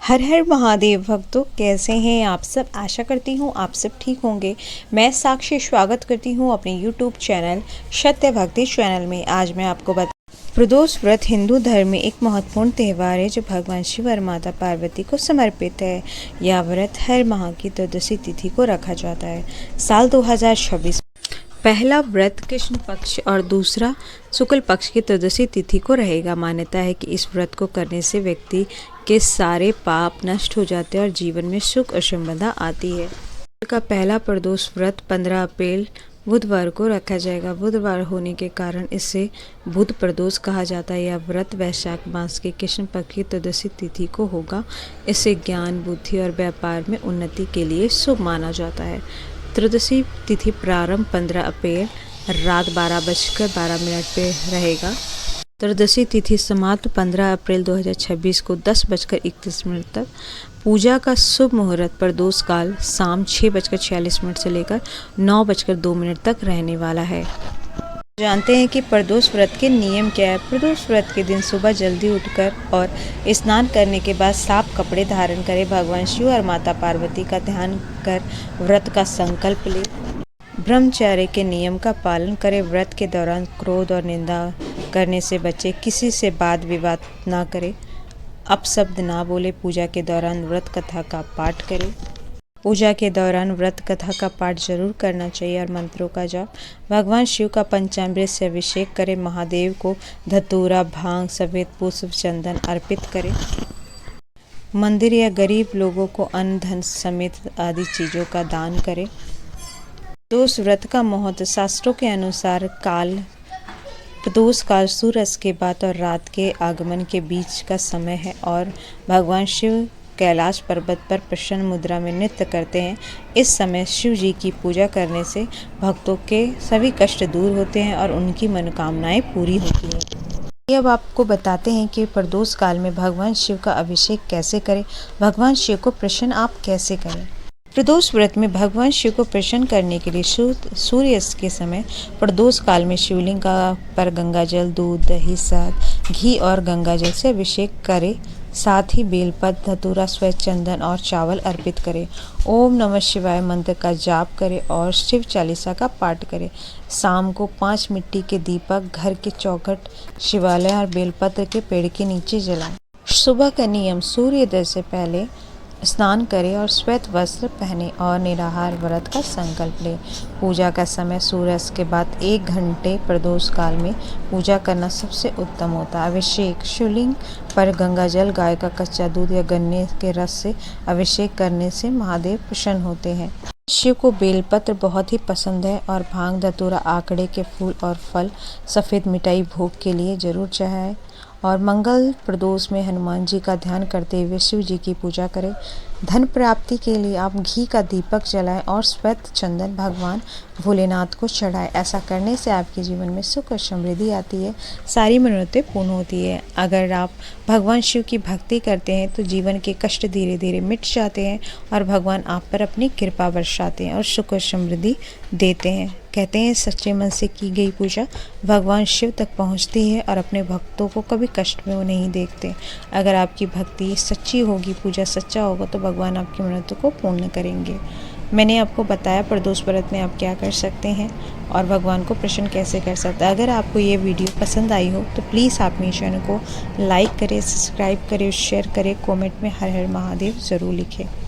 हर हर महादेव भक्तों, कैसे हैं आप सब। आशा करती हूँ आप सब ठीक होंगे। मैं साक्षी स्वागत करती हूँ अपने यूट्यूब चैनल सत्य भक्ति चैनल में। आज मैं आपको प्रदोष व्रत हिंदू धर्म में एक महत्वपूर्ण त्यौहार है जो भगवान शिव और माता पार्वती को समर्पित है। यह व्रत हर माह की त्रयोदशी तिथि को रखा जाता है। साल 2026 पहला व्रत कृष्ण पक्ष और दूसरा शुक्ल पक्ष की त्रयोदशी तिथि को रहेगा। मान्यता है कि इस व्रत को करने से व्यक्ति के सारे पाप नष्ट हो जाते हैं और जीवन में सुख और संपदा आती है। का पहला प्रदोष व्रत 15 अप्रैल बुधवार को रखा जाएगा। बुधवार होने के कारण इसे बुध प्रदोष कहा जाता है। यह व्रत वैशाख मास के कृष्ण पक्ष की त्रयोदशी तिथि को होगा। इसे ज्ञान, बुद्धि और व्यापार में उन्नति के लिए शुभ माना जाता है। त्रयोदशी तिथि प्रारंभ 15 अप्रैल रात 12:12 पे रहेगा। त्रयोदशी तिथि समाप्त 15 अप्रैल 2026 को 10:31 तक। पूजा का शुभ मुहूर्त प्रदोष काल शाम 6:46 से लेकर 9:02 तक रहने वाला है। जानते हैं कि प्रदोष व्रत के नियम क्या है। प्रदोष व्रत के दिन सुबह जल्दी उठकर और स्नान करने के बाद साफ कपड़े धारण करें। भगवान शिव और माता पार्वती का ध्यान कर व्रत का संकल्प लें। ब्रह्मचर्य के नियम का पालन करें। व्रत के दौरान क्रोध और निंदा करने से बचें। किसी से वाद विवाद ना करें। अपशब्द ना बोले। पूजा के दौरान व्रत कथा का पाठ करें। पूजा के दौरान व्रत कथा का पाठ जरूर करना चाहिए और मंत्रों का जाप। भगवान शिव का पंचामृत से अभिषेक करें। महादेव को धतूरा, भांग, सफेद पुष्प, चंदन अर्पित करें। मंदिर या गरीब लोगों को अन्न, धन समेत आदि चीजों का दान करें। प्रदोष व्रत का महत्व। शास्त्रों के अनुसार प्रदोष काल सूर्यास्त के बाद और रात के आगमन के बीच का समय है और भगवान शिव कैलाश पर्वत पर प्रसन्न मुद्रा में नृत्य करते हैं। इस समय शिव जी की पूजा करने से भक्तों के सभी कष्ट दूर होते हैं और उनकी मनोकामनाएं पूरी होती हैं। अब आपको बताते हैं कि प्रदोष काल में भगवान शिव का अभिषेक कैसे करें। भगवान शिव को प्रसन्न आप कैसे करें। प्रदोष व्रत में भगवान शिव को प्रसन्न करने के लिए सूर्यास्त के समय प्रदोष काल में शिवलिंग पर गंगाजल, दूध, दही, शहद, घी और गंगाजल से अभिषेक करें। साथ ही बेलपत्र, धतूरा, श्वेत चंदन और चावल अर्पित करें। ओम नमः शिवाय मंत्र का जाप करें और शिव चालीसा का पाठ करें। शाम को 5 मिट्टी के दीपक घर के चौखट, शिवालय और बेलपत्र के पेड़ के नीचे जलाएं। सुबह का नियम। सूर्योदय से पहले स्नान करें और श्वेत वस्त्र पहने और निराहार व्रत का संकल्प लें। पूजा का समय सूर्यास्त के बाद 1 घंटे। प्रदोष काल में पूजा करना सबसे उत्तम होता है। अभिषेक। शिवलिंग पर गंगाजल, गाय का कच्चा दूध या गन्ने के रस से अभिषेक करने से महादेव प्रसन्न होते हैं। शिव को बेलपत्र बहुत ही पसंद है और भांग, धतूरा, आंकड़े के फूल और फल, सफ़ेद मिठाई भोग के लिए जरूर चढ़ाएं। और मंगल प्रदोष में हनुमान जी का ध्यान करते हुए शिव जी की पूजा करें। धन प्राप्ति के लिए आप घी का दीपक जलाएं और श्वेत चंदन भगवान भोलेनाथ को चढ़ाएं। ऐसा करने से आपके जीवन में सुख और समृद्धि आती है, सारी मनोरथें पूर्ण होती है। अगर आप भगवान शिव की भक्ति करते हैं तो जीवन के कष्ट धीरे धीरे मिट जाते हैं और भगवान आप पर अपनी कृपा बरसाते हैं और सुख और समृद्धि देते हैं। कहते हैं सच्चे मन से की गई पूजा भगवान शिव तक पहुंचती है और अपने भक्तों को कभी कष्ट में वो नहीं देखते। अगर आपकी भक्ति सच्ची होगी, पूजा सच्चा होगा तो भगवान आपकी मन्नतों को पूर्ण करेंगे। मैंने आपको बताया प्रदोष व्रत में आप क्या कर सकते हैं और भगवान को प्रसन्न कैसे कर सकते हैं। अगर आपको ये वीडियो पसंद आई हो तो प्लीज़ आप मेरे चैनल को लाइक करें, सब्सक्राइब करें, शेयर करें, कमेंट में हर हर महादेव ज़रूर लिखें।